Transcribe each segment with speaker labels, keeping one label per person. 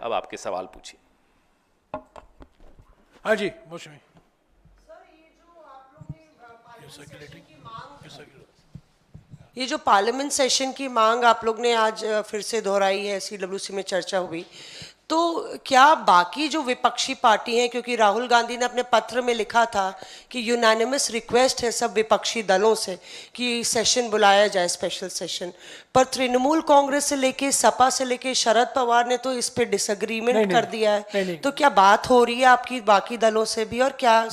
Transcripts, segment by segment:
Speaker 1: अब आपके सवाल पूछिए।
Speaker 2: हाँ जी, मौसमी
Speaker 3: ये जो पार्लियामेंट सेशन की मांग आप लोग ने आज फिर से दोहराई है, सीडब्ल्यूसी में चर्चा हुई, तो क्या बाकी जो विपक्षी पार्टी हैं, क्योंकि राहुल गांधी ने अपने पत्र में लिखा था कि यूनानिमस रिक्वेस्ट है सब विपक्षी दलों से कि सेशन बुलाया जाए, स्पेशल सेशन, पर तृणमूल कांग्रेस से लेके सपा से लेके शरद पवार ने तो इस पे डिसएग्रीमेंट कर दिया है।
Speaker 2: नहीं।
Speaker 3: तो क्या बात हो रही है आपकी बाकी दलों से भी, और क्या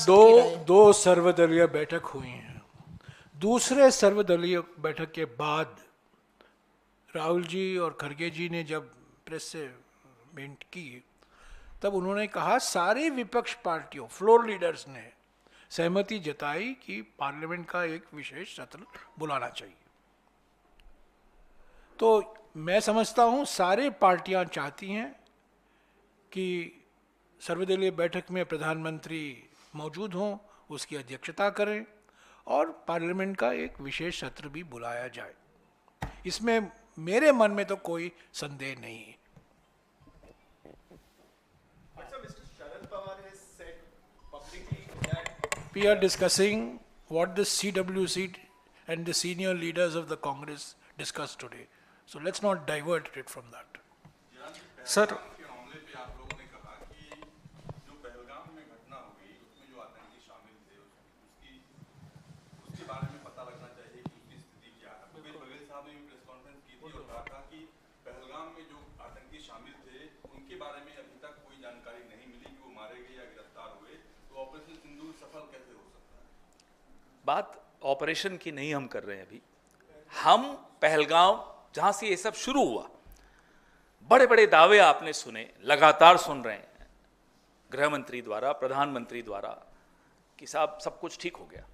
Speaker 2: दो सर्वदलीय बैठक हुई हैं। दूसरे सर्वदलीय बैठक के बाद राहुल जी और खड़गे जी ने जब प्रेस से भेंट की, तब उन्होंने कहा सारे विपक्ष पार्टियों, फ्लोर लीडर्स ने सहमति जताई कि पार्लियामेंट का एक विशेष सत्र बुलाना चाहिए। तो मैं समझता हूं सारे पार्टियां चाहती हैं कि सर्वदलीय बैठक में प्रधानमंत्री मौजूद हों, उसकी अध्यक्षता करें और पार्लियामेंट का एक विशेष सत्र भी बुलाया जाए। इसमें मेरे मन में तो कोई संदेह नहीं है। We are discussing what the CWC and the senior leaders of the Congress discussed today. So let's not divert it from that.
Speaker 4: Sir,
Speaker 1: बात ऑपरेशन की नहीं हम कर रहे हैं अभी। हम पहलगाम जहां से ये सब शुरू हुआ, बड़े बड़े दावे आपने सुने, लगातार सुन रहे हैं गृह मंत्री द्वारा, प्रधानमंत्री द्वारा कि साहब सब कुछ ठीक हो गया।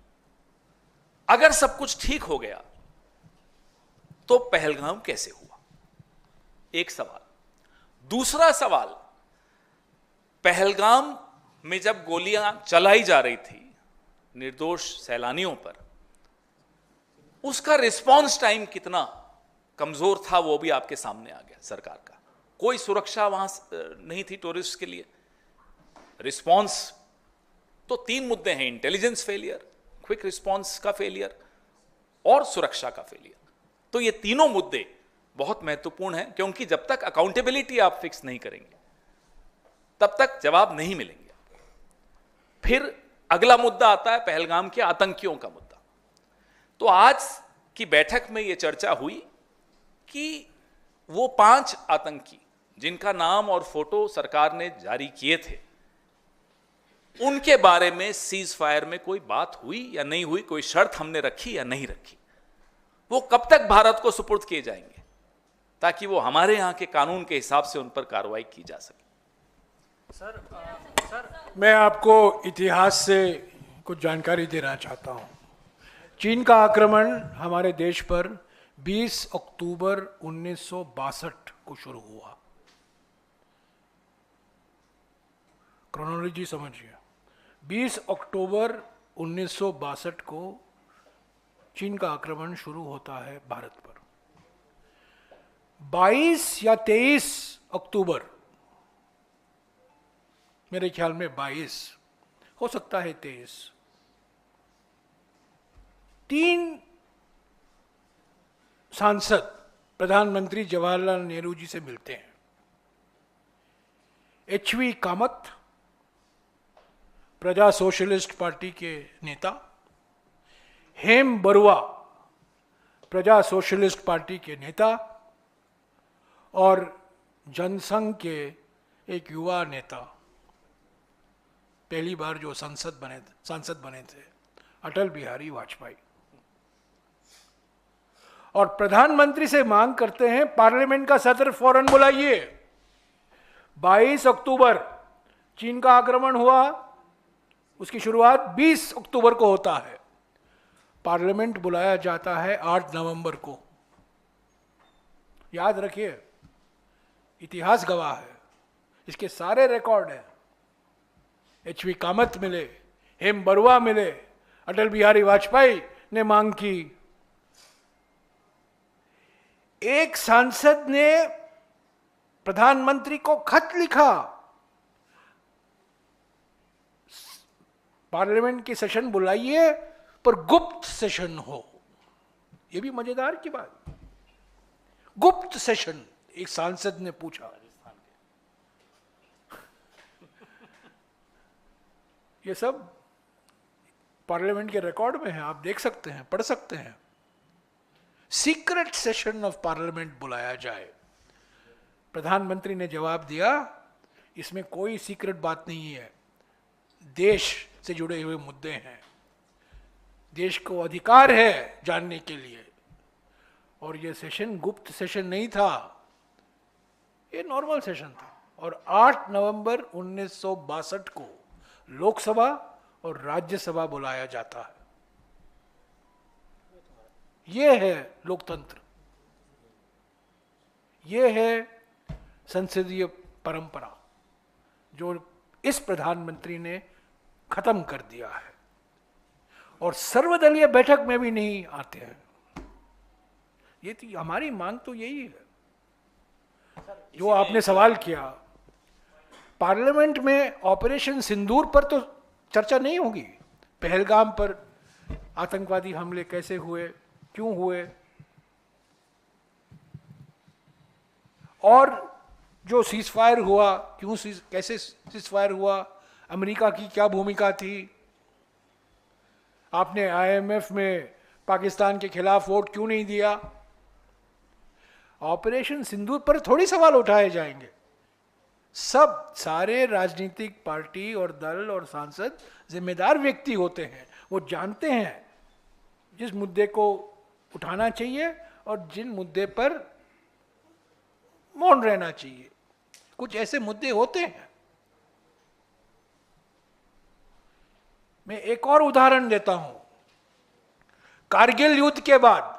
Speaker 1: अगर सब कुछ ठीक हो गया तो पहलगाम कैसे हुआ, एक सवाल। दूसरा सवाल, पहलगाम में जब गोलियां चलाई जा रही थी निर्दोष सैलानियों पर, उसका रिस्पांस टाइम कितना कमजोर था वो भी आपके सामने आ गया। सरकार का कोई सुरक्षा वहां नहीं थी टूरिस्ट के लिए। रिस्पांस तो तीन मुद्दे हैं, इंटेलिजेंस फेलियर, क्विक रिस्पांस का फेलियर और सुरक्षा का फेलियर। तो ये तीनों मुद्दे बहुत महत्वपूर्ण हैं, क्योंकि जब तक अकाउंटेबिलिटी आप फिक्स नहीं करेंगे तब तक जवाब नहीं मिलेंगे। फिर अगला मुद्दा आता है पहलगाम के आतंकियों का मुद्दा। तो आज की बैठक में यह चर्चा हुई कि वो 5 आतंकी जिनका नाम और फोटो सरकार ने जारी किए थे, उनके बारे में सीज फायर में कोई बात हुई या नहीं हुई, कोई शर्त हमने रखी या नहीं रखी, वो कब तक भारत को सुपुर्द किए जाएंगे ताकि वो हमारे यहां के कानून के हिसाब से उन पर कार्रवाई की जा सके।
Speaker 2: सर, मैं आपको इतिहास से कुछ जानकारी देना चाहता हूं। चीन का आक्रमण हमारे देश पर 20 अक्टूबर 1962 को शुरू हुआ। क्रोनोलॉजी समझिए, 20 अक्टूबर 1962 को चीन का आक्रमण शुरू होता है भारत पर। 22 या 23 अक्टूबर, मेरे ख्याल में 22 हो सकता है, 23, 3 सांसद प्रधानमंत्री जवाहरलाल नेहरू जी से मिलते हैं। एचवी कामत, प्रजा सोशलिस्ट पार्टी के नेता, हेम बरुआ, प्रजा सोशलिस्ट पार्टी के नेता, और जनसंघ के एक युवा नेता, पहली बार जो सांसद बने थे, अटल बिहारी वाजपेयी। और प्रधानमंत्री से मांग करते हैं पार्लियामेंट का सत्र फौरन बुलाइए। 22 अक्टूबर चीन का आक्रमण हुआ, उसकी शुरुआत 20 अक्टूबर को होता है। पार्लियामेंट बुलाया जाता है 8 नवंबर को। याद रखिए, इतिहास गवाह है, इसके सारे रिकॉर्ड हैं। एचवी कामत मिले, हेम बरुआ मिले, अटल बिहारी वाजपेयी ने मांग की। एक सांसद ने प्रधानमंत्री को खत लिखा, पार्लियामेंट की सेशन बुलाइए पर गुप्त सेशन हो। यह भी मजेदार की बात, गुप्त सेशन, एक सांसद ने पूछा। ये सब पार्लियामेंट के रिकॉर्ड में है, आप देख सकते हैं, पढ़ सकते हैं। सीक्रेट सेशन ऑफ पार्लियामेंट बुलाया जाए। प्रधानमंत्री ने जवाब दिया, इसमें कोई सीक्रेट बात नहीं है, देश से जुड़े हुए मुद्दे हैं, देश को अधिकार है जानने के लिए, और यह सेशन गुप्त सेशन नहीं था, ये नॉर्मल सेशन था। और 8 नवंबर 1962 को लोकसभा और राज्यसभा बुलाया जाता है। यह है लोकतंत्र, यह है संसदीय परंपरा जो इस प्रधानमंत्री ने खत्म कर दिया है। और सर्वदलीय बैठक में भी नहीं आते हैं। ये तो हमारी मांग तो यही है जो आपने सवाल किया। पार्लियामेंट में ऑपरेशन सिंदूर पर तो चर्चा नहीं होगी, पहलगाम पर आतंकवादी हमले कैसे हुए, क्यों हुए, और जो सीजफायर हुआ, क्यों कैसे सीजफायर हुआ, अमेरिका की क्या भूमिका थी, आपने आईएमएफ में पाकिस्तान के खिलाफ वोट क्यों नहीं दिया। ऑपरेशन सिंदूर पर थोड़ी सवाल उठाए जाएंगे। सब सारे राजनीतिक पार्टी और दल और सांसद जिम्मेदार व्यक्ति होते हैं, वो जानते हैं जिस मुद्दे को उठाना चाहिए और जिन मुद्दे पर मौन रहना चाहिए। कुछ ऐसे मुद्दे होते हैं। मैं एक और उदाहरण देता हूं। कारगिल युद्ध के बाद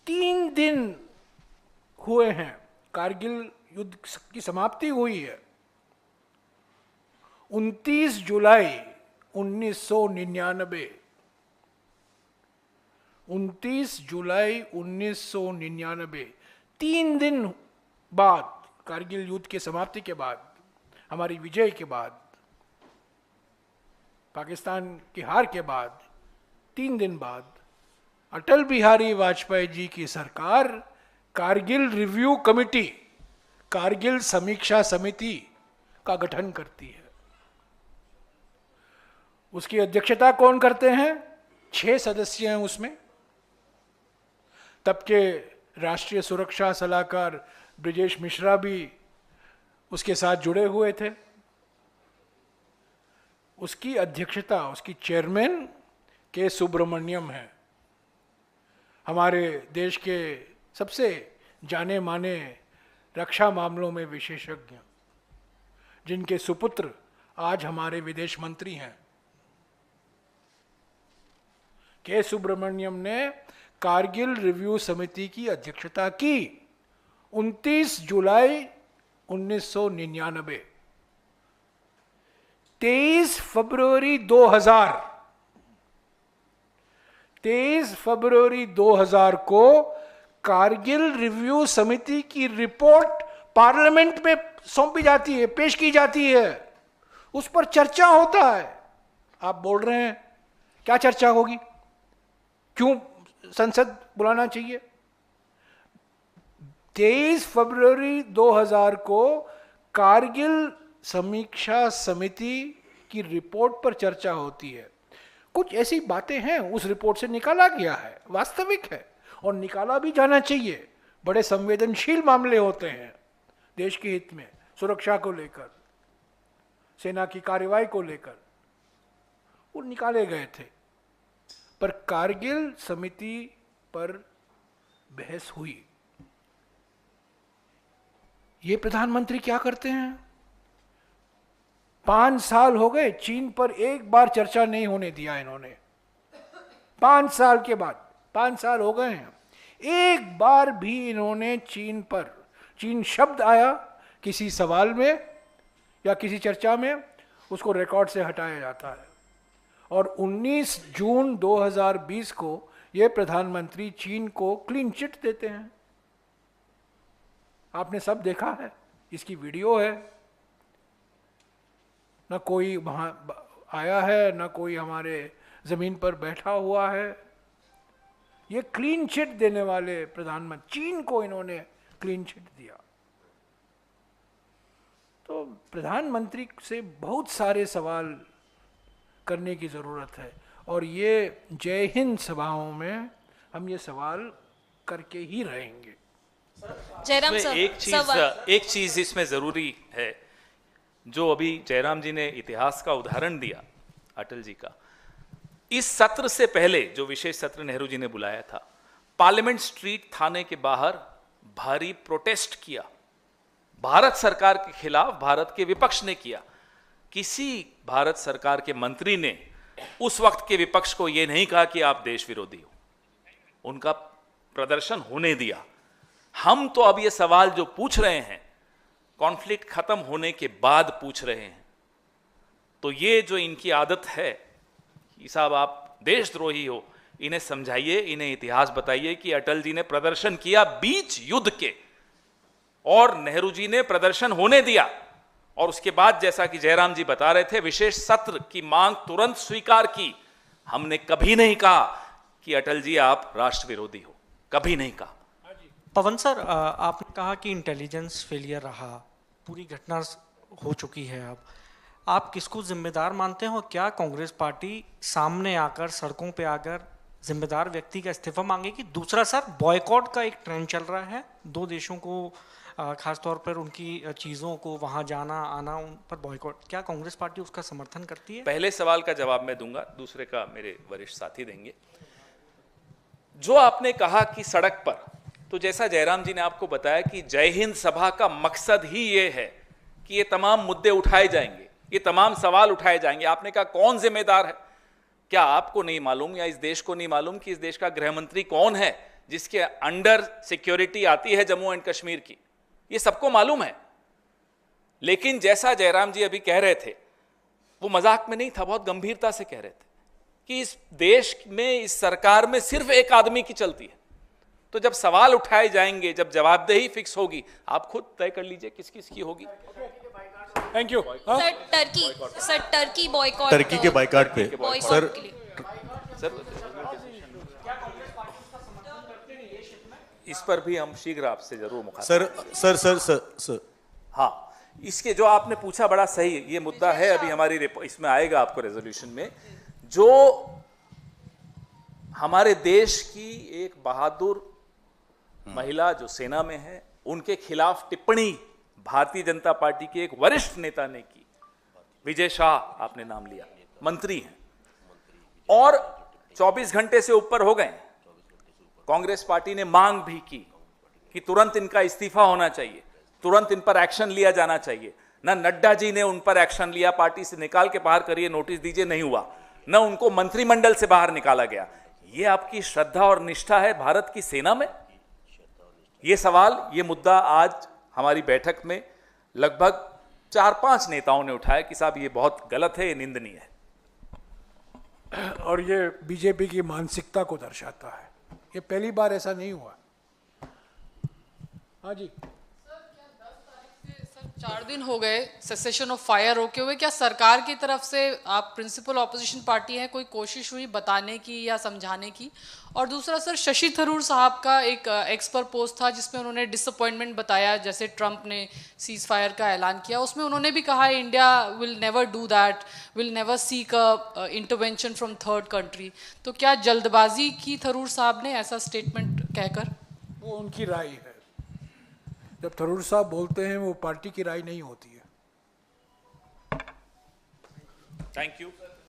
Speaker 2: 3 दिन हुए हैं, कारगिल युद्ध की समाप्ति हुई है 29 जुलाई 1999। 29 जुलाई 1999, 3 दिन बाद, कारगिल युद्ध की समाप्ति के बाद, हमारी विजय के बाद, पाकिस्तान की हार के बाद 3 दिन बाद अटल बिहारी वाजपेयी जी की सरकार कारगिल रिव्यू कमेटी, कारगिल समीक्षा समिति का गठन करती है। उसकी अध्यक्षता कौन करते हैं? 6 सदस्य हैं उसमें। तब के राष्ट्रीय सुरक्षा सलाहकार ब्रिजेश मिश्रा भी उसके साथ जुड़े हुए थे। उसकी अध्यक्षता, उसकी चेयरमैन के सुब्रमण्यम है, हमारे देश के सबसे जाने माने रक्षा मामलों में विशेषज्ञ, जिनके सुपुत्र आज हमारे विदेश मंत्री हैं। के सुब्रमण्यम ने कारगिल रिव्यू समिति की अध्यक्षता की 29 जुलाई 1999। 23 फरवरी 2000 को कारगिल रिव्यू समिति की रिपोर्ट पार्लियामेंट में सौंपी जाती है, पेश की जाती है, उस पर चर्चा होता है। आप बोल रहे हैं क्या चर्चा होगी, क्यों संसद बुलाना चाहिए? 23 फरवरी 2000 को कारगिल समीक्षा समिति की रिपोर्ट पर चर्चा होती है। कुछ ऐसी बातें हैं उस रिपोर्ट से निकाला गया है, वास्तविक है और निकाला भी जाना चाहिए। बड़े संवेदनशील मामले होते हैं देश के हित में, सुरक्षा को लेकर, सेना की कार्रवाई को लेकर, वो निकाले गए थे। पर कारगिल समिति पर बहस हुई। ये प्रधानमंत्री क्या करते हैं? 5 साल हो गए, चीन पर एक बार चर्चा नहीं होने दिया इन्होंने। 5 साल के बाद, 5 साल हो गए हैं, एक बार भी इन्होंने चीन पर, चीन शब्द आया किसी सवाल में या किसी चर्चा में, उसको रिकॉर्ड से हटाया जाता है। और 19 जून 2020 को ये प्रधानमंत्री चीन को क्लीन चिट देते हैं, आपने सब देखा है, इसकी वीडियो है। ना कोई वहाँ आया है, ना कोई हमारे ज़मीन पर बैठा हुआ है। ये क्लीन चिट देने वाले प्रधानमंत्री, चीन को इन्होंने क्लीन चिट दिया। तो प्रधानमंत्री से बहुत सारे सवाल करने की ज़रूरत है, और ये जय हिंद सभाओं में हम ये सवाल करके ही रहेंगे।
Speaker 4: जयराम
Speaker 1: इसमें
Speaker 4: सर,
Speaker 1: एक चीज इसमें जरूरी है, जो अभी जयराम जी ने इतिहास का उदाहरण दिया अटल जी का। इस सत्र से पहले जो विशेष सत्र नेहरू जी ने बुलाया था, पार्लियामेंट स्ट्रीट थाने के बाहर भारी प्रोटेस्ट किया, भारत सरकार के खिलाफ भारत के विपक्ष ने किया। किसी भारत सरकार के मंत्री ने उस वक्त के विपक्ष को यह नहीं कहा कि आप देश विरोधी हो, उनका प्रदर्शन होने दिया। हम तो अब ये सवाल जो पूछ रहे हैं, कॉन्फ्लिक्ट खत्म होने के बाद पूछ रहे हैं। तो ये जो इनकी आदत है कि साहब आप देशद्रोही हो, इन्हें समझाइए, इन्हें इतिहास बताइए कि अटल जी ने प्रदर्शन किया बीच युद्ध के, और नेहरू जी ने प्रदर्शन होने दिया, और उसके बाद जैसा कि जयराम जी बता रहे थे, विशेष सत्र की मांग तुरंत स्वीकार की। हमने कभी नहीं कहा कि अटल जी आप राष्ट्र विरोधी हो, कभी नहीं कहा।
Speaker 5: पवन सर, आपने कहा कि इंटेलिजेंस फेलियर रहा, पूरी घटना हो चुकी है। अब आप किसको जिम्मेदार मानते हो? क्या कांग्रेस पार्टी सामने आकर, सड़कों पे आकर जिम्मेदार व्यक्ति का इस्तीफा मांगेगी? दूसरा सर, बॉयकॉट का एक ट्रेंड चल रहा है, दो देशों को खासतौर पर उनकी चीज़ों को वहाँ जाना आना, उन पर बॉयकॉट, क्या कांग्रेस पार्टी उसका समर्थन करती है?
Speaker 1: पहले सवाल का जवाब मैं दूंगा, दूसरे का मेरे वरिष्ठ साथी देंगे। जो आपने कहा कि सड़क पर, तो जैसा जयराम जी ने आपको बताया कि जय हिंद सभा का मकसद ही ये है कि ये तमाम मुद्दे उठाए जाएंगे, ये तमाम सवाल उठाए जाएंगे। आपने कहा कौन जिम्मेदार है? क्या आपको नहीं मालूम या इस देश को नहीं मालूम कि इस देश का गृह मंत्री कौन है, जिसके अंडर सिक्योरिटी आती है जम्मू एंड कश्मीर की? ये सबको मालूम है। लेकिन जैसा जयराम जी अभी कह रहे थे, वो मजाक में नहीं था, बहुत गंभीरता से कह रहे थे कि इस देश में, इस सरकार में सिर्फ एक आदमी की चलती है। तो जब सवाल उठाए जाएंगे, जब जवाबदेही फिक्स होगी, आप खुद तय कर लीजिए किस किस की होगी।
Speaker 2: Thank you.
Speaker 4: Sir Turkey boycott,
Speaker 6: Turkey के बाइकाट पे सर,
Speaker 1: इस पर भी हम शीघ्र आपसे जरूर मुखातिब।
Speaker 6: सर
Speaker 1: हाँ, इसके जो आपने पूछा बड़ा सही, ये मुद्दा है, अभी हमारी इसमें आएगा आपको रेजोल्यूशन में। जो हमारे देश की एक बहादुर महिला जो सेना में है, उनके खिलाफ टिप्पणी भारतीय जनता पार्टी के एक वरिष्ठ नेता ने की, विजय शाह आपने नाम लिया, मंत्री हैं, और 24 घंटे से ऊपर हो गए, कांग्रेस पार्टी ने मांग भी की कि तुरंत इनका इस्तीफा होना चाहिए, तुरंत इन पर एक्शन लिया जाना चाहिए। ना नड्डा जी ने उन पर एक्शन लिया, पार्टी से निकाल के बाहर करिए, नोटिस दीजिए, नहीं हुआ। न उनको मंत्रिमंडल से बाहर निकाला गया। ये आपकी श्रद्धा और निष्ठा है भारत की सेना में? ये सवाल, ये मुद्दा आज हमारी बैठक में लगभग 4-5 नेताओं ने उठाया कि साहब ये बहुत गलत है, ये निंदनीय है।
Speaker 2: और ये बीजेपी की मानसिकता को दर्शाता है। ये पहली बार ऐसा नहीं हुआ। हाँ जी।
Speaker 7: 4 दिन हो गए सेसेशन ऑफ फायर रोके हुए, क्या सरकार की तरफ से, आप प्रिंसिपल ऑपोजिशन पार्टी हैं, कोई कोशिश हुई बताने की या समझाने की? और दूसरा सर, शशि थरूर साहब का एक एक्स पर पोस्ट था जिसमें उन्होंने डिसअपॉइंटमेंट बताया, जैसे ट्रंप ने सीज फायर का ऐलान किया, उसमें उन्होंने भी कहा India will never do that, will never seek a intervention from third country. तो क्या जल्दबाजी की थरूर साहब ने ऐसा स्टेटमेंट कहकर?
Speaker 2: वो उनकी राय है। जब थरूर साहब बोलते हैं, वो पार्टी की राय नहीं होती है।
Speaker 1: Thank you.